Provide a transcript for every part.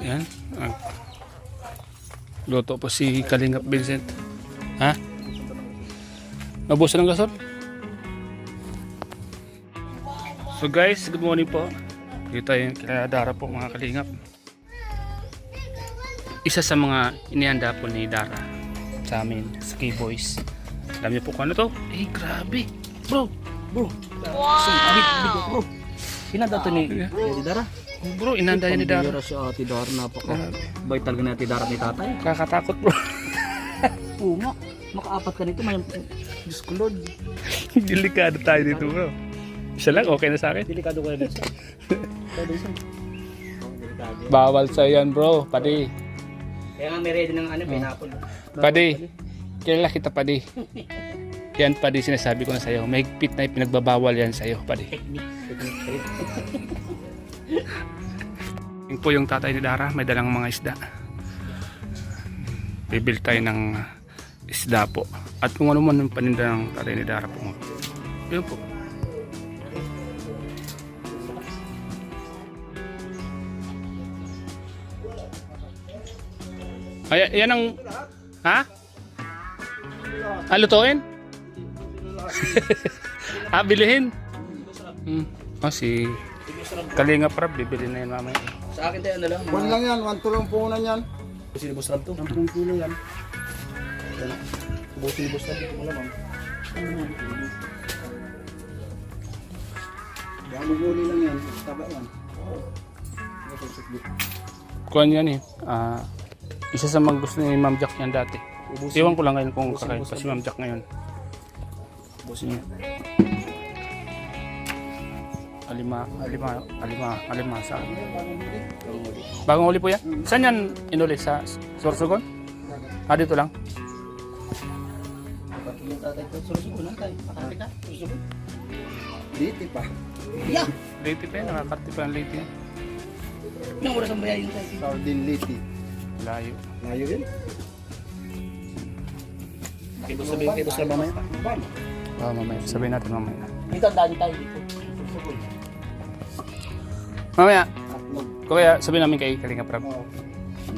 Yan. Luto po si Kalingap Vincent. Ha? Nabusan ng gasol? So guys, good morning po. Dito tayo kaya Dara po mga Kalingap. Isa sa mga inihanda po ni Dara sa amin, sa K-Boys. Alam niyo po kung ano to? Eh, grabe. Bro. Wow. Bro. Hinanda to ni Dara. Bro, inanda yan ni Dara. Pambira si Ate Dara, napaka-bait talaga ni Ate Dara ni tatay. Kakatakot bro. Oo nga, makaapat ka nito, may Diyos ko Lord. Delikado tayo dito bro. Isa lang, okay na sa akin. Delikado ko na dito. Bawal sa yan bro, padi. Kaya nga may ready ng pineapple. Padi, kilala kita padi. Yan padi, sinasabi ko na sa'yo. May higpit na pinagbabawal yan sa'yo padi. Yung po yung tatay ni Dara, may dalang mga isda. Bibil tayo ng isda po. At kung ano man yung paninda ng tatay ni Dara po. Yun po. Ay, yan ang... Ha? Lutuin? Bilihin? Si Kalingap Rab, bibili na yan mamaya. Sa akin tayo lang. One lang yan, 1 tulong puhunan yan. Busin ni Boss Rab to. 10 kilo yan. Busin ni Boss Rab ito malamang. Bagong huli lang yan, taba yan. Kuhan yan eh. Isa sa mga gusto ni Ma'am Jack yan dati. Iwan ko lang ngayon kung kakain pa si Ma'am Jack ngayon. Busin niya. Alimasa. Bagong huli po yan? Saan yan inuli? Sa Sorsogon? Dito lang? Yung tatay ko, surusugunan tayo. Makati ka, surusugun. Diti pa. Yeah! Liti pa yan, nakakarte pa ang liti yan. Nang oras ang bayayin tayo. Sardine liti. Layo. Layo yun. Kaya sabihin kay Boss Rab mamaya. Mamaya, sabihin natin mamaya. Dito ang daan tayo dito. Surusugun. Mamaya, kaya sabihin namin kay Kalingap Rab.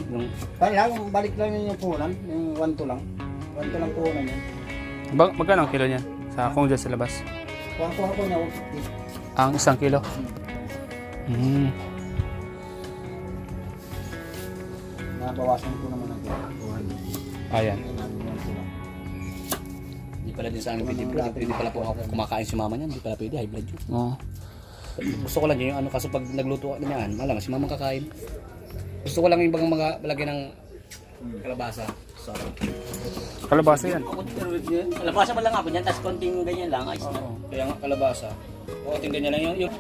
Yung, lang, balik lang yun yung puhunan, yung 1 to lang. 1 to lang puhunan yan. Magkano ang kilo niya? Kung dyan sa labas? Kuha ko niya, 150. Ang 1 kilo? Nabawasan ko naman ang 200. Ayan. Hindi pala din sa amin pwede pala po ako kumakain si mama niyan. Hindi pala pwede, high blood yun. Oo. Gusto ko lang yun, kaso pag nagluto ka niyan, malang si mama kakain. Gusto ko lang yung bagang malagyan ng kalabasa. Sorry. Kalabasa yan. Kalabasa mo lang ako niyan, tapos konting ganyan lang, ayos na. Kaya nga kalabasa. Konting ganyan lang yung...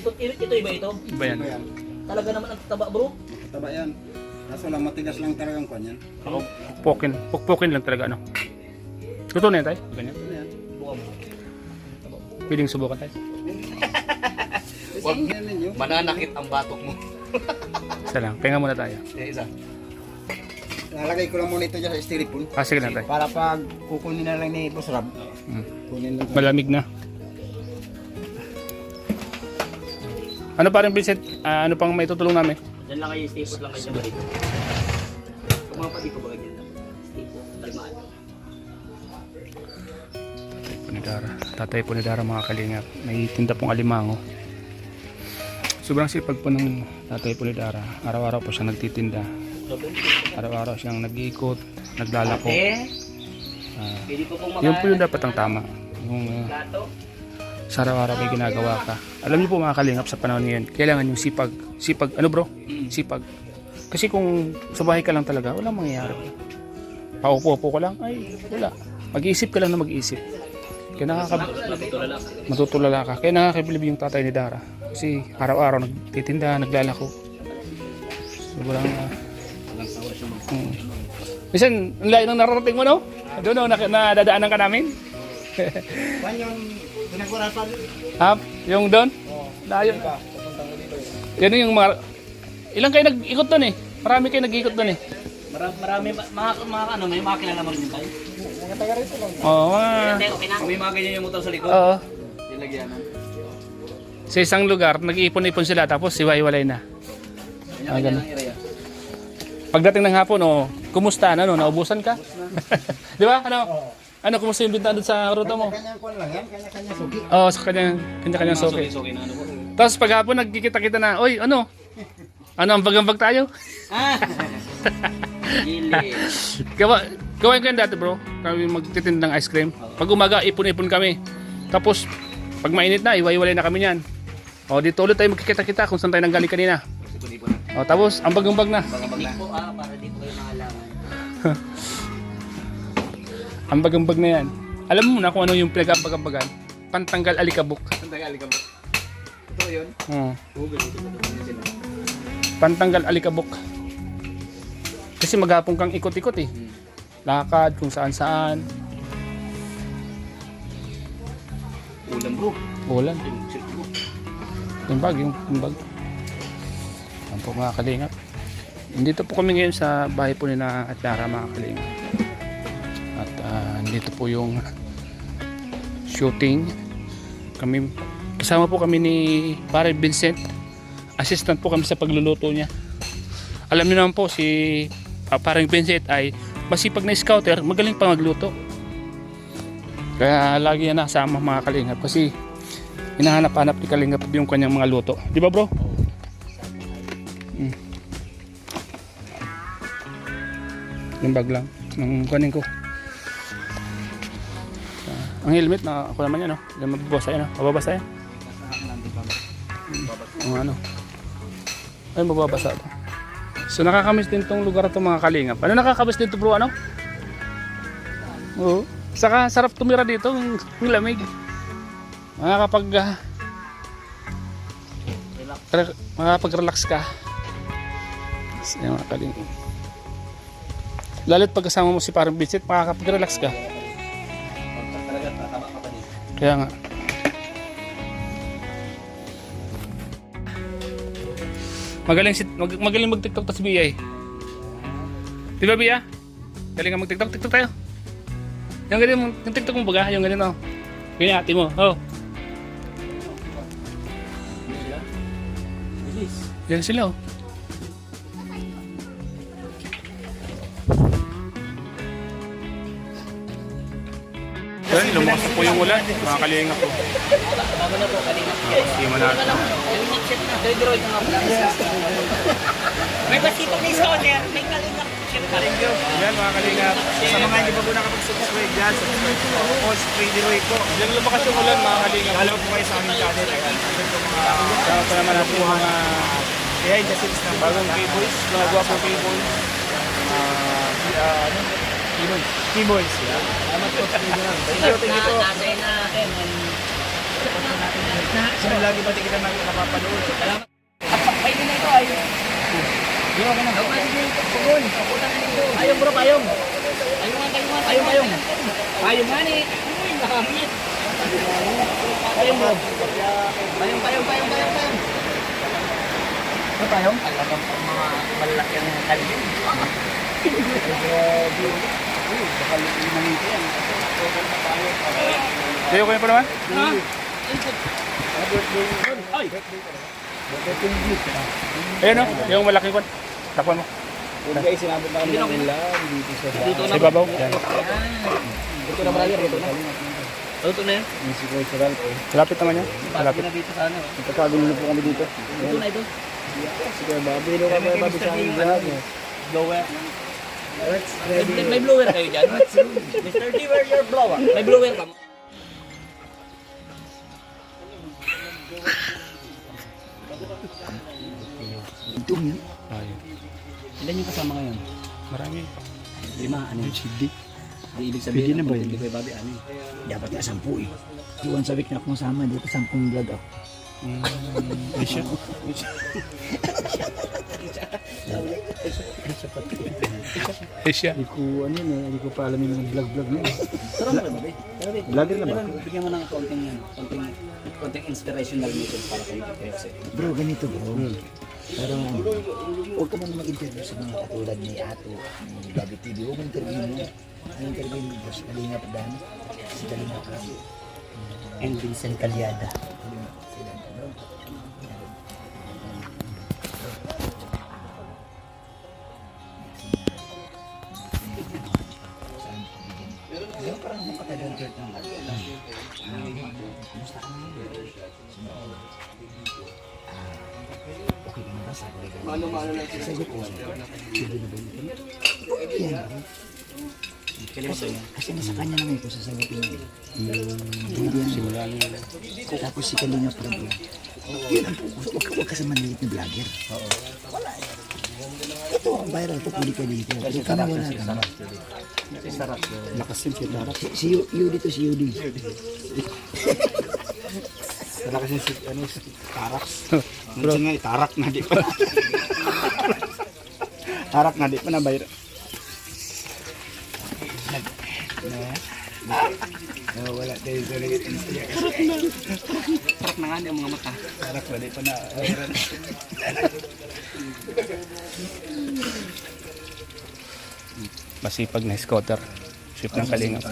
Ito iba ito? Iba yan. Talaga naman ang taba bro. Taba yan. Kaso lang, matigas lang talagang kwan yan. Pukpukin lang talaga ano. Luto na yan tayo? Ganyan. Ano yan? Buka mo. Piling subukan tayo. Huwag Yan ninyo. mananakit ang batok mo. Isa lang. Penga muna tayo. Isa. Lalagay ko lang muna ito dyan sa styrofoam. Sige na tayo. Para pag kukunin na lang ni Boss Rab, kunin lang. Malamig na. Ano pa rin Vincent? Ano pang may tutulong namin? Diyan lang kayo, stay put lang kayo sa balik. Kung mga pati ko ba ganyan lang. Stay put, talimaan. Tatay po ni Dara mga Kalingap. May tinda pong alimango. Sobrang sipag po ng tatay po ni Dara. Araw-araw po siya nagtitinda. Araw-araw siyang nag-iikot, naglalako. Pwede ko pong Yun po yung dapat ang tama. Yung sa araw-araw may ginagawa ka. Alam niyo po mga Kalingap, sa panahon ngayon, kailangan yung sipag. Sipag, ano bro? Sipag. Kasi kung sa bahay ka lang talaga, walang mangyayari. Paupo-upo ka lang, ay wala. Mag-iisip ka lang na mag-iisip. Kaya matutulala ka. Kaya nakakabilib yung tatay ni Dara. Kasi araw-araw nagtitinda, naglalako. Sobrang Minsan, ang layo ng nararating mo, no? Doon, no? Nadadaanan ka namin? Kwan yung pinagwarasan. Yung doon? Layo. Yan yung mga... Ilang kayo nag-ikot doon eh? Marami kayo nag-ikot doon eh. Marami, may mga kilala mo rin tayo. Mga taga rito lang. Oo, May mga ganyan yung motor sa likod. Oo. Nilagyanan. Sa isang lugar, nag-iipon-ipon sila tapos siwa-iwalay na. Ganyan ang area. Pagdating ng hapon, kumusta? Ano, naubusan ka? Di ba? Ano, kumusta yung binta doon sa ruta mo? Kanya-kanyang kuwan lang yan, kanya-kanyang suki. Oo, sa kanya-kanyang soke. Okay na ano po. Tapos paghapon, nagkikita-kita na, oy, ano, ang bagambag tayo? Gili. Gawain ko yan dati, bro. Kami magtitinda ng ice cream. Pag umaga, ipon-ipon kami. Tapos, pag mainit na, iwaiwalay na kami niyan. Dito ulit tayo magkikita-kita kung saan tayo nanggaling kanina. Ipon-ipon na. Tapos, ang bagambag na. Pagkabag po para di po kayo makalaman. Ang bagambag na yan. Alam mo na kung ano yung pinag-bagambagan? Pantanggal alikabok. Sandagali ka ba? Ito yun? Pantanggal alikabok. Kasi maghapon kang ikot-ikot eh. Lakad kung saan-saan. Ulam bro. Ulan. Yung bag. Yan po mga kalingap. Nandito po kami ngayon sa bahay po ni na at Lara mga kalingap. At nandito po yung shooting. Kasama po kami ni Pare Vincent. Assistant po kami sa pagluluto niya. Alam niyo naman po si Parang Vincent ay masipag na scouter, magaling pa magluto. Kaya lagi yan nasama mga kalingap kasi hinahanap-hanap ni kalingap yung kanyang mga luto. Di ba bro? Yung bag lang ng kunin ko. Ang helmet na ako naman yan, no? Hindi mababasa yan, no? Mababasa yan. Ano? Ay, mababasa ito. So nakakamiss din tong lugar to mga kalingap. Ano nakakamiss dito bro, ano? Oo. Saka sarap tumira dito, yung lamig. Makakapag-relax ka. Yan mga kalingap. Lalo't pag kasama mo si Parang Vincent, makakapag-relax ka. Kaya nga. Magaling mag-TikTok tas Bia eh. Di ba Bia? Galing nga mag-TikTok. TikTok tayo. Yung ganyan, yung TikTok mo baga, yung ganyan oh. Yung ate mo, oh. Yan sila oh. Yan, lumakas na po yung ulan. Mga kalingap po. Tama na po, kanina. Hindi mo natin. Droid nga pala. May masipag na scouter, may kalingap chef pa rin yun. Yan mga kalingap. Sa mga hindi pa po nakapag-subscribe dyan, subscribe po ako. Coach Freddy Roy po. Yan lumakas yung ulan mga kalingap. Follow po kayo sa aming channel. Ayan, andun po mga Kasama pa naman natin yung mga behind the scenes ng bagong K-boys, mga guwapong K-boys. Keyboards. Salamat po sa inyo lang. Thank you po. Nasay natin. Sino lagi pati kita napapanood. Salamat. Pwede na ito ay. Ayong bro, ayong. Ayong. Ayong nga ni. Ayong bro. Ayong. Ano tayo? Talagang mga malalaki ang kalingap. Tayo kayo pa naman? Ayan o, yung malaking kwan. Takpan mo. Guys, sinabot na kami ng ulan dito sa Sa ibabaw. Yan. Ito na brother, ito na. Luto na yan? Yung si Kuya Sural po. Malapit naman yan. Malapit. Na dito sa ano. Nagkakagulo na po kami dito. Luto na ito. Si Kuya Bobby, ano kami Bobby sa aking vlog. Blower. Let's ready. May blower kayo dyan? Mr. D, where's your blower? May blower ka mo? Ayun. Ilan yung kasama ngayon? Marami. 5, ano yun? Hindi. Di ibig sabihin Pwede na ba yun? Hindi ko babi, ano yun? Dapat na 10 eh. Iwan sa week na akong sama dito 10 vlog ako. Isya. Isya. Hindi ko ano yun eh, hindi ko pa alam yung vlog na yun. Sarap na babi. Vlogger na ba? Bigyan mo ng konting inspirational message para kay KFC. Bro, ganito bro. Parang huwag ka man mag-interview sa mga katulad ni Ato, ni Bobby TV. Huwag mo interview mo. Ang interview mo si Kalingap Dan, si Kalingap Dan, and Vincent Calyada. Sagot ko. Yan. Kasi nasa kanya lang ito sasagutin niya. Simula niyo. Tapos si Kalinga Prab. Yun ang huwag ka sa maliit na vlogger. Wala eh. Ito ang viral to, puli ka dito. Pero kami wala ka. Lakas din siya Tarak. Si Yudi to, si Yudi. Wala kasi si Tarak. Bro nga Tarak na di pa. Tarak na di pa na bayra. Wala tayo sa rin. Tarak na nga ang mga mata. Tarak na di pa na bayra. Masipag na scouter. Ship ng Kalingap.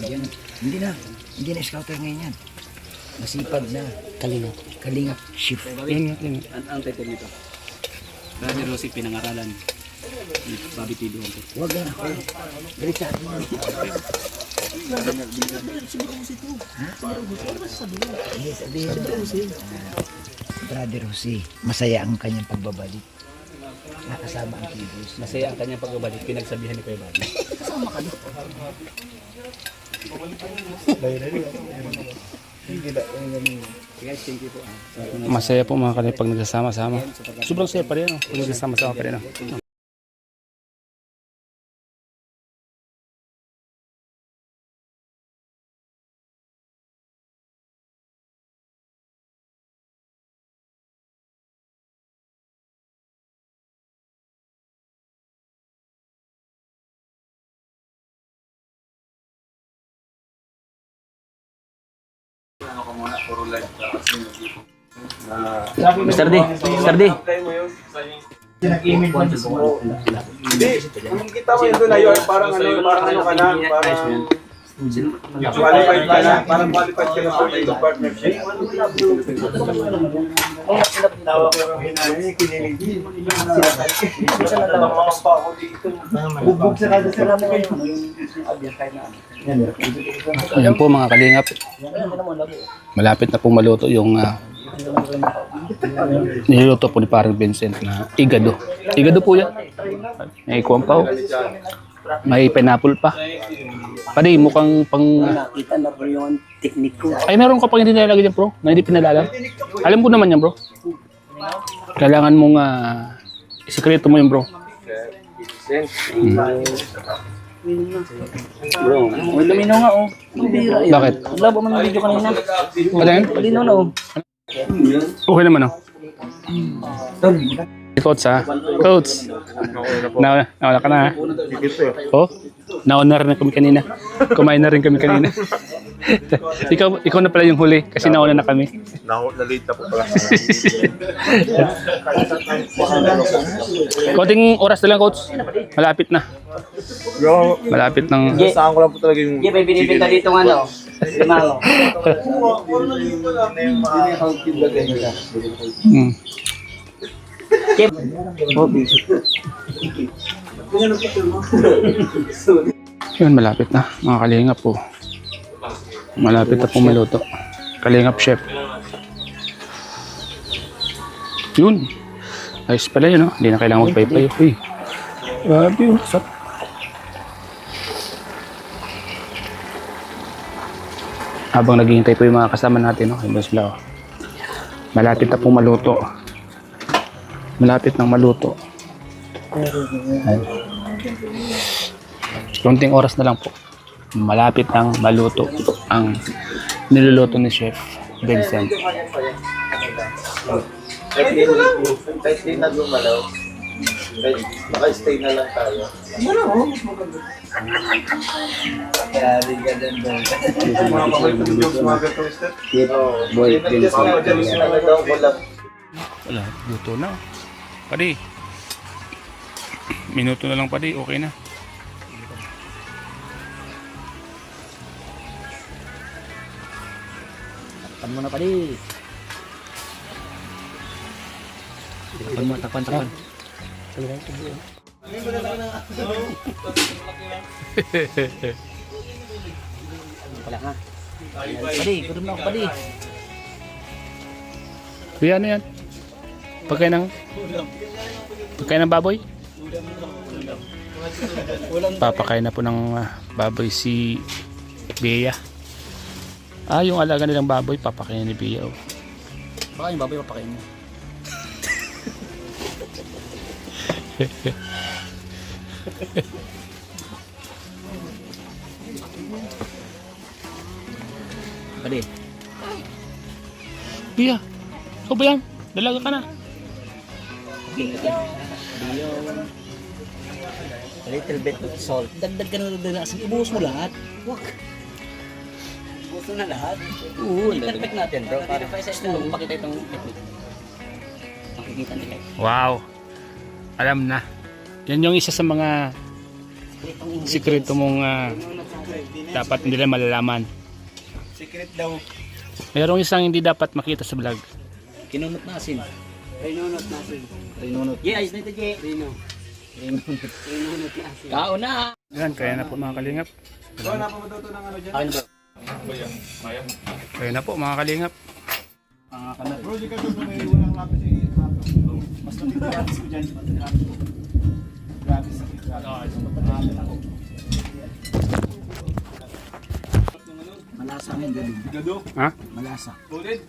Hindi na scouter ngayon yan. Masipag na. Kalingap shift. Yun. Ang title nito. Brother Rosie pinangaralan. Bobby TV. Huwag na ako. Balik sa akin. Sabihin. Brother Jose, masaya ang kanyang pagbabalik. Nakasama ang keyboards. Masaya ang kanyang pagbabalik. Pinagsabihan ni Kuya Bobby. Kasama ka doon. Guys, thank you po. Masaya po mga Kalingap pag nagsasama-sama. Sobrang saya pa rin. Pag nagsasama-sama pa rin. Mr. D. Mr. D. Nag-email mo mismo. Hindi, kung kita mo yun doon na yun, parang ano ka na, parang qualified ka na, parang qualified ka na for the partnership. Tawag ko yung hinayang, kinilig. Isa na lang mga pa ako dito. Bugbog sa kada sila na kayo. Ayan po mga Kalingap. Malapit na po maluto yung niluluto po ni parang Vincent na igado. Igado po yan. May kuwampaw. May pineapple pa. Pwede mukhang pang... Nakita na po yung technique ko. Ay meron ka pang hindi nilalagay dyan bro. Na hindi pinalalam. Alam ko naman yan bro. Kailangan mong isikreto mo yun bro. Bro, may lumino nga oh. Bira yun. Bakit? Wala ba man yung video kanina? Ano yan? Lumino na oh. Okay naman oh. Coach ha? Coach. Nawala ka na ha? Oh? Nauna rin kami kanina. Kumain na rin kami kanina. ikaw na pala yung huli kasi nauna na kami. Na-late na po pala. Konting oras na lang coach. Malapit na. Malapit ng... Saan ko lang po talaga yung... Hindi, may binibenta dito ng ano. Limango. Hmm. Yun, malapit na. Mga Kalingap po. Malapit na po maluto. Kalingap chef. Yun. Ayos pala yun, no? Hindi na kailangan magpaypay. Uy. Grabe yun. Sap. Habang naghihintay po yung mga kasama natin, no? Malapit na po maluto. Malapit nang maluto. Ayan. Konting oras na lang po. Malapit nang maluto ang niluluto ni Chef Vincent. Kahit di na gumalaw, naka-stay na lang tayo. Mga kamay ko yung mga gatong step. Boy, Wala, luto na. Padi. Minuto na lang padi, okay na. Takpan mo na pali. Takpan mo, takpan. Wala nga. Pali, kurum na ako pali. Kuya, ano yan? Pagkain ng baboy? Papakain na po ng baboy si Bea. Yung alaga nilang baboy, papakain ni Bea. Oh. Baka yung baboy papakain mo. Pwede. Bea, ikaw ba yan? Dalaga ka na. A little bit of salt. Dagdag ka na dagdag. Sige, ibuhos mo lahat. Wag. Ibuhos mo na lahat. Oo, I-perfect natin, bro. Para makita itong technique. Makikita nila. Wow. Alam na. Yan yung isa sa mga sikreto mong dapat nila malalaman. Secret daw. Mayroong isang hindi dapat makita sa vlog. Kinunot na asin. Rinunot natin. Rinunot. Yeah, ayos na ito, Jay. Kao na! Yan, kaya na po mga kalingap. So, napamadaw to ng ano dyan? Akin ba? Kaya na po mga kalingap. Bro, di ka doon na may walang lapis eh. Mas gratis ko dyan. Gratis. Malasa ang gabi. Gado. Ha? Malasa. Loaded.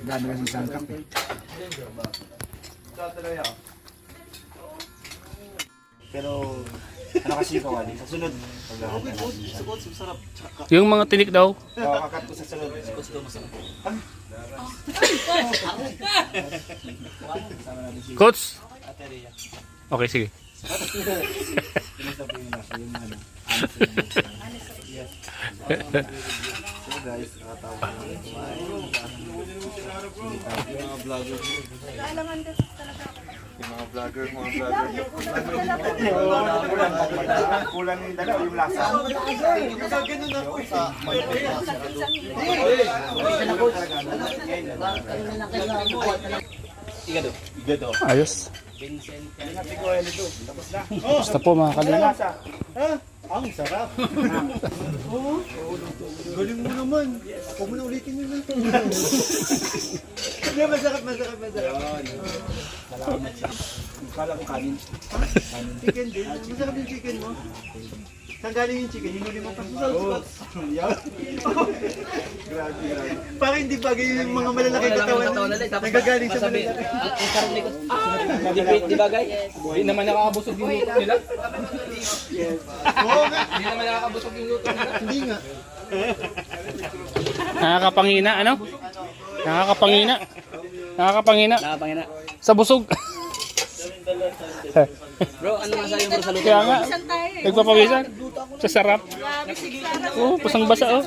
Dami kasi sangkap eh. Pero, ano kasi ikaw, Ali? Sa sunod. Yung mga tinik daw. Kakat ko sa sunod. Coach. Okay, sige. Mga vlogger. Kulang yung dalaw, yung lasa. Igado. Ayos. Basta po mga kalingap. Ang sarap. Galing mo naman. Huwag mo na ulitin yun. Hindi, masarap. Kala ko kanin. Chicken din. Masarap yung chicken mo. Saan galing yung chicken? Hinuli mo pa. Grabe. Parang hindi bagay yung mga malalaking katawan. Nagagaling sa malalaki. Ang sarap likod. Di bagay? Hindi naman nakakabusog yung luto nila. Oo nga. Hindi naman nakakabusog yung luto nila. Hindi nga. Nakakapangina, ano? Nakakapangina. Nakapangina. Sa busog. Bro, ano masasabi mo sa luto? Kaya nga, nagpapawisan. Sa sarap. Pasang basa, oh.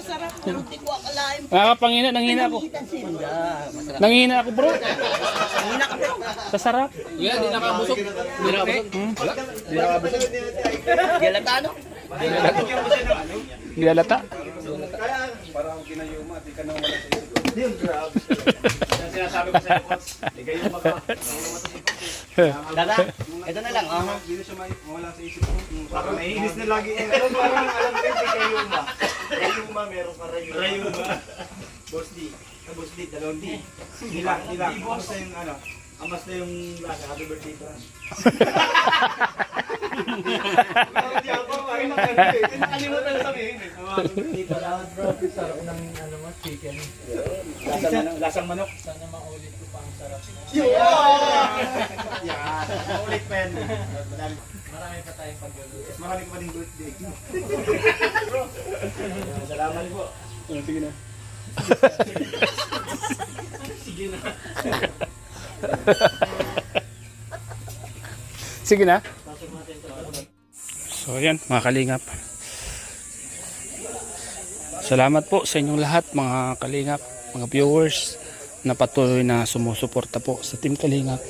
Nakakapangina, nanghina ako. Nanghina ako, bro. Sa sarap. Yeah, di nakakabusog. Di nakakabusog. Galata ano? Gilalata. Parang kinayuma, di ka na wala sa isip. Yun, grabe. Yan sinasabi ko sa'yo, Coach. Di kayo maka. Dada, ito na lang. Hindi na siya mawala sa isip ko. Parang naiinis na lagi. Parang alam ko, di kayuma. Kayuma, meron ka rayuma. Rayuma. Boss D. Boss D, dalawang D. Nila. Amas na yung ano. Amas na yung lasa. Happy birthday pa. Hindi ako, bakit nakalimutan sabihin eh. Happy birthday pa. Sarap ng ano mo, chicken. Lasang manok. Sana maulit ko pa ang sarap. Yan. Ulit pa yan. Marami pa tayong pagluluto. Marami ka pa din birthday. Salamat po. Sige na. Sige na. So yan mga kalingap. Salamat po sa inyong lahat mga kalingap, mga viewers na patuloy na sumusuporta po sa Team Kalingap.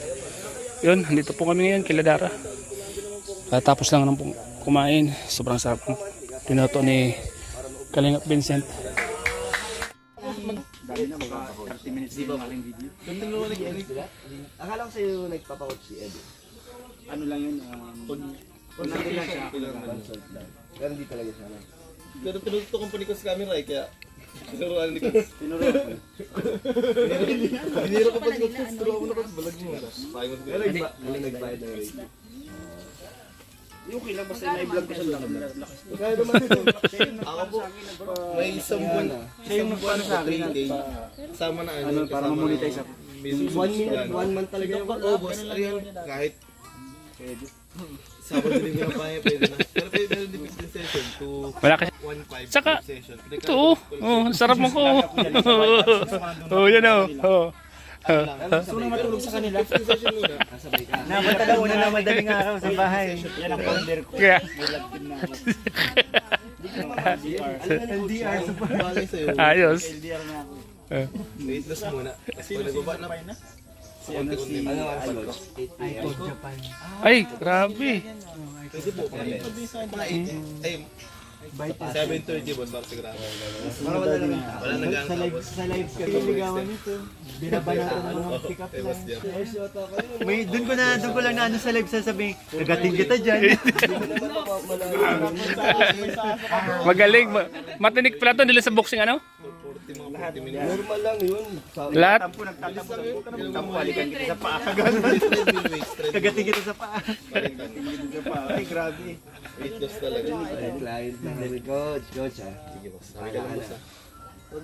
Yun, nandito po kami ngayon kay Ladara. Tapos lang nang kumain. Sobrang sarap ng tinoto ni Kalingap Vincent. Akala ko sa'yo nagpapakot si Ed. Ano lang yun? Kung nandun lang siya. Pero hindi talaga siya. Pero tinutukan pa ni Kus camera eh, kaya tinuruan ni Kus. Biniro ko pa si Kus, turuan mo na Kus, balag mo. Pahay mo siguro. Nagbayad ng rate. Okay lang basta na-vlog ko sa lang. Kaya naman ito. Ako po, may isang buwan. Siya yung nagpaano sa akin. Sama na ano, para ma-monetize ako. 1 month talaga yung boss. Ayun, kahit Sabado din yung kaya pwede na. Pero pwede din 15 session to Wala kasi. 1.5 Saka, session. ito oh, sarap mo ko. Oh, yan oh. Gusto na matulog sa kanila. 15 session muna. Nabata daw na madaling araw sa bahay. Yan ang founder ko. Kaya, LDR sa bahay. Bagay sa'yo. ayos. LDR na ako. Waitless muna. Pag nagbaba na. Konti-konti mo. iPod Japan. Ay, grabe. Pwede po. Mga 7:30 boss, para sigurado. Para wala naman. Wala nag-aangkabos. Sa live ka niligawan nito. Binabanatan ng mga pick up Boss line. Jeff. May doon ko lang na ano sa live sasabihin, kagating kita diyan. Magaling. Matinik pala to nila sa boxing ano? 40 mga 40 minutes. Normal lang yun. Lahat. Balikan kita sa paa kagating. Treadmill weights, treadmill. Kagating kita sa paa. Balikan. Ay, grabe. Weight loss talaga. Client na coach, coach ah. Sige boss. Balikan mo boss.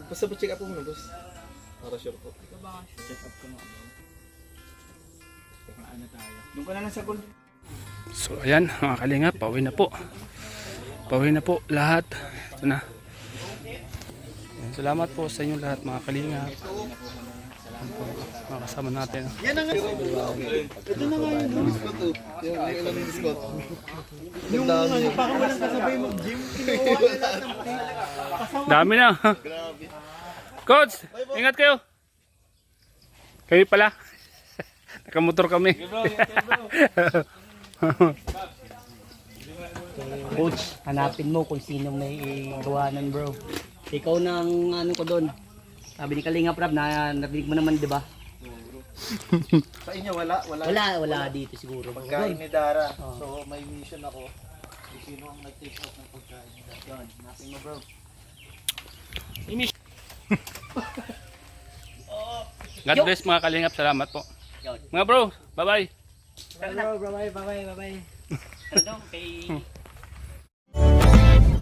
Basta po check up mo muna boss. Para sure po. Check up ko na. Ano tayo? Doon ka na lang sa gold. So ayan mga kalingap, pauwi na po. Pauwi na po lahat. Ito na. Ayan, salamat po sa inyo lahat mga kalingap. Ayan po, mga kasama natin. Yan ang Ito na nga yung Scott oh. Yung ilan yung Scott. yung ano, parang walang kasabay mag-gym. Kinuha na lahat ng kasama. Dami na. Grabe. Coach, ingat kayo. Kayo pala. Nakamotor kami. Coach, hanapin mo kung sino may gawanan bro. Ikaw nang ano ko doon. Sabi ni Kalinga Prab na narinig mo naman 'di ba? Sa inyo wala. Wala dito siguro. Pagkain ni Dara. So may mission ako. Kung sino ang nag-take out ng pagkain ni Dara. Yan, hanapin mo bro. God bless mga kalingap. Salamat po. Mga bro, bye-bye. Bro, bye bye. Ano daw, kay